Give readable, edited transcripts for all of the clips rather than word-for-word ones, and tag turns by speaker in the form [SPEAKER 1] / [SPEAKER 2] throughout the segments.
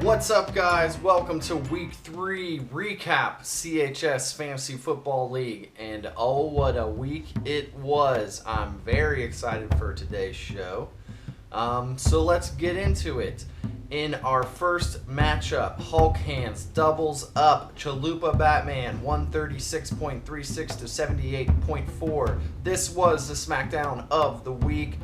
[SPEAKER 1] What's up, guys? Welcome to Week 3 recap CHS Fantasy Football League. And oh, what a week it was. I'm very excited for today's show. So let's get into it. In our first matchup, Hulk Hands doubles up Chalupa Batman 136.36 to 78.4. This was the SmackDown of the week,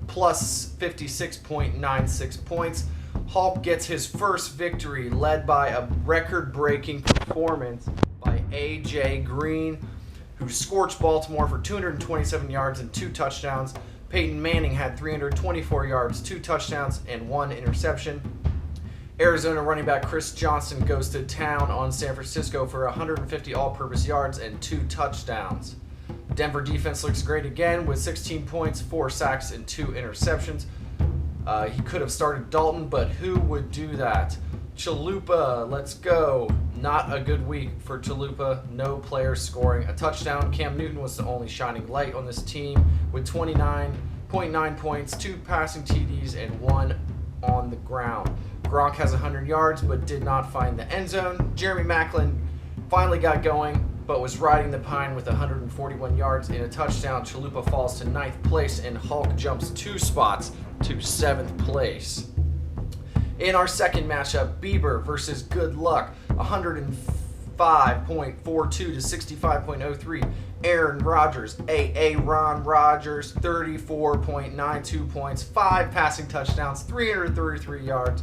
[SPEAKER 1] plus 56.96 points. Hulk gets his first victory, led by a record-breaking performance by A.J. Green, who scorched Baltimore for 227 yards and 2 touchdowns. Peyton Manning had 324 yards, 2 touchdowns, and 1 interception. Arizona running back Chris Johnson goes to town on San Francisco for 150 all-purpose yards and 2 touchdowns. Denver defense looks great again with 16 points, 4 sacks, and 2 interceptions. He could have started Dalton, but who would do that? Chalupa, let's go. Not a good week for Chalupa. No players scoring a touchdown. Cam Newton was the only shining light on this team with 29.9 points, 2 passing TDs, and 1 on the ground. Gronk has 100 yards, but did not find the end zone. Jeremy Maclin finally got going, but was riding the pine with 141 yards and a touchdown. Chalupa falls to 9th place, and Hulk jumps 2 spots to 7th place. In our second matchup, Bieber versus Good Luck, 105.42 to 65.03. Aaron Rodgers, Ron Rodgers, 34.92 points, 5 passing touchdowns, 333 yards.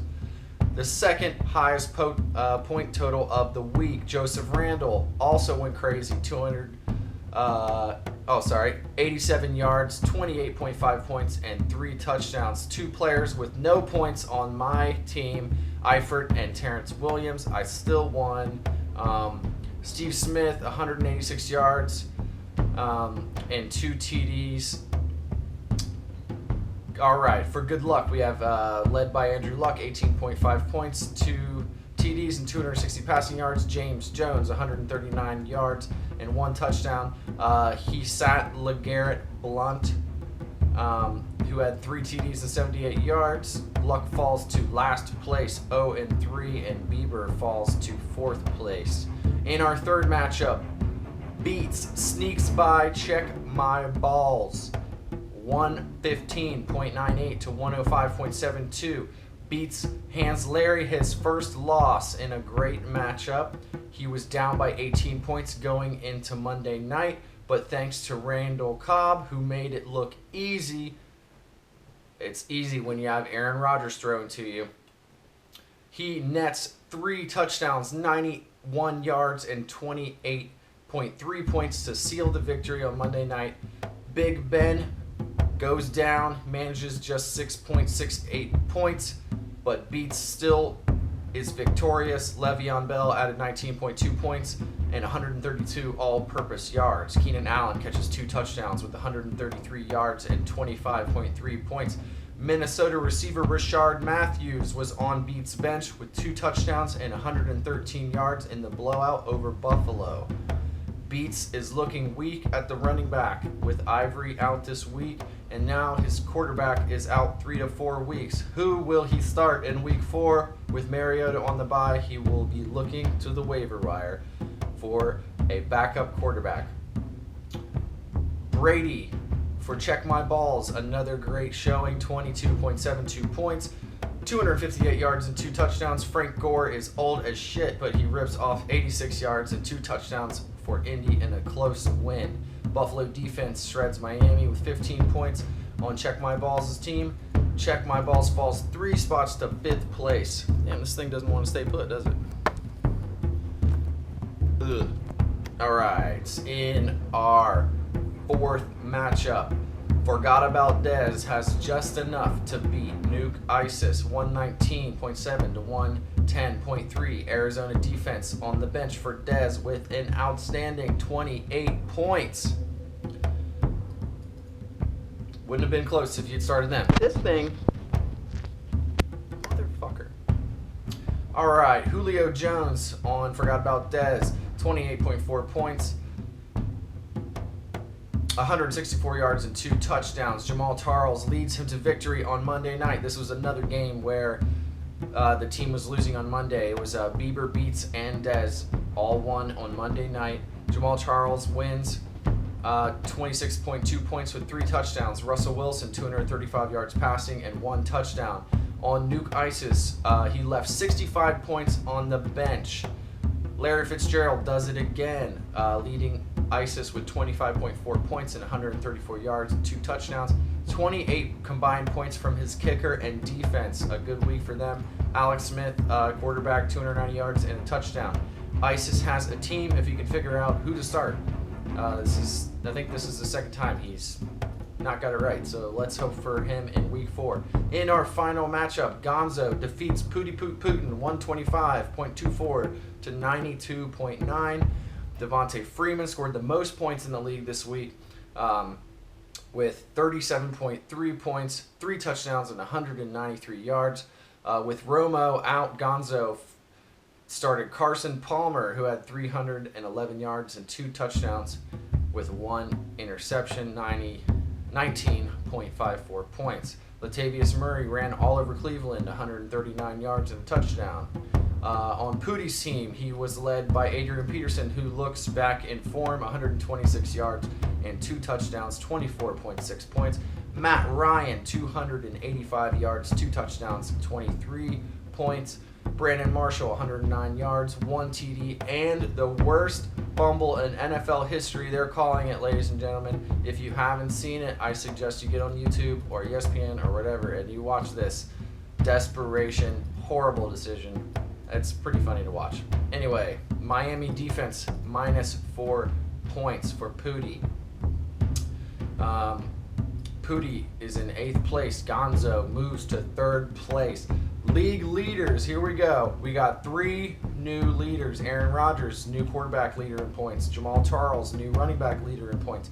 [SPEAKER 1] The second highest point total of the week. Joseph Randall also went crazy, 87 yards, 28.5 points, and 3 touchdowns. 2 players with no points on my team, Eifert and Terrence Williams. I still won. Steve Smith, 186 yards and 2 TDs. All right, for Good Luck, we have led by Andrew Luck, 18.5 points, 2 TDs and 260 passing yards. James Jones, 139 yards and 1 touchdown. He sat LeGarrette Blunt, who had 3 TDs and 78 yards. Luck falls to last place, 0-3, and Bieber falls to 4th place. In our third matchup, Beats sneaks by Check My Balls, 115.98 to 105.72. Beats hands Larry his first loss in a great matchup. He was down by 18 points going into Monday night, but thanks to Randall Cobb, who made it look easy. It's easy when you have Aaron Rodgers thrown to you. He nets 3 touchdowns, 91 yards, and 28.3 points to seal the victory on Monday night. Big Ben goes down, manages just 6.68 points, but Beats still is victorious. Le'Veon Bell added 19.2 points and 132 all-purpose yards. Keenan Allen catches 2 touchdowns with 133 yards and 25.3 points. Minnesota receiver Rashard Matthews was on Beats' bench with 2 touchdowns and 113 yards in the blowout over Buffalo. Beats is looking weak at the running back with Ivory out this week, and now his quarterback is out 3 to 4 weeks. Who will he start in week 4? With Mariota on the bye, he will be looking to the waiver wire for a backup quarterback. Brady for Check My Balls, another great showing, 22.72 points, 258 yards and 2 touchdowns. Frank Gore is old as shit, but he rips off 86 yards and 2 touchdowns for Indy in a close win. Buffalo defense shreds Miami with 15 points on Check My Balls' team. Check My Balls falls 3 spots to 5th place. Damn, this thing doesn't want to stay put, does it? Ugh. All right, in our 4th matchup, Forgot About Dez has just enough to beat Nuke ISIS, 119.7 to 110.3. Arizona defense on the bench for Dez with an outstanding 28 points. Wouldn't have been close if you'd started them. This thing, motherfucker. All right, Julio Jones on Forgot About Dez, 28.4 points, 164 yards and 2 touchdowns. Jamal Charles leads him to victory on Monday night. This was another game where The team was losing on Monday. It was Bieber beats Andes, all won on Monday night. Jamal Charles wins 26.2 points with 3 touchdowns. Russell Wilson, 235 yards passing and 1 touchdown. On Nuke Isis, he left 65 points on the bench. Larry Fitzgerald does it again, leading Isis with 25.4 points and 134 yards and 2 touchdowns. 28 combined points from his kicker and defense. A good week for them. Alex Smith, quarterback, 290 yards and a touchdown. Isis has a team if you can figure out who to start. I think this is the second time he's not got it right, so let's hope for him in week 4. In our final matchup, Gonzo defeats Pootie Poot Putin 125.24 to 92.9. Devontae Freeman scored the most points in the league this week with 37.3 points, 3 touchdowns, and 193 yards. With Romo out, Gonzo started Carson Palmer, who had 311 yards and 2 touchdowns with 1 interception, 19.54 points. Latavius Murray ran all over Cleveland, 139 yards and a touchdown. On Pootie's team, he was led by Adrian Peterson, who looks back in form, 126 yards and 2 touchdowns, 24.6 points. Matt Ryan, 285 yards, 2 touchdowns, 23 points. Brandon Marshall, 109 yards, 1 TD, and the worst fumble in NFL history. They're calling it, ladies and gentlemen. If you haven't seen it, I suggest you get on YouTube or ESPN or whatever and you watch this. Desperation, horrible decision. It's pretty funny to watch. Anyway, Miami defense minus 4 points for Pootie. Pootie is in 8th place. Gonzo moves to 3rd place. League leaders, here we go. We got 3 new leaders. Aaron Rodgers, new quarterback leader in points. Jamal Charles, new running back leader in points.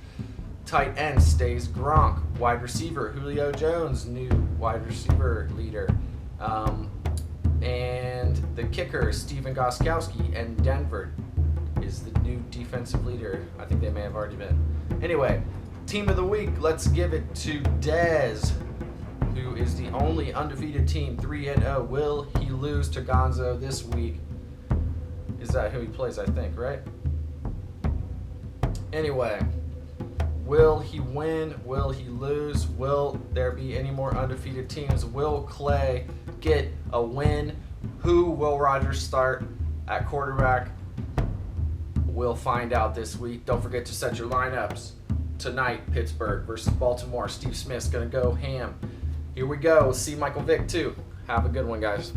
[SPEAKER 1] Tight end stays Gronk. Wide receiver, Julio Jones, new wide receiver leader. And the kicker, Steven Gostkowski, and Denver is the new defensive leader. I think they may have already been. Anyway, team of the week, let's give it to Dez, who is the only undefeated team, 3-0. Will he lose to Gonzo this week? Is that who he plays, I think, right? Anyway, will he win? Will he lose? Will there be any more undefeated teams? Will Clay get a win? Who will Rodgers start at quarterback? We'll find out this week. Don't forget to set your lineups. Tonight, Pittsburgh versus Baltimore. Steve Smith's going to go ham. Here we go. See Michael Vick, too. Have a good one, guys.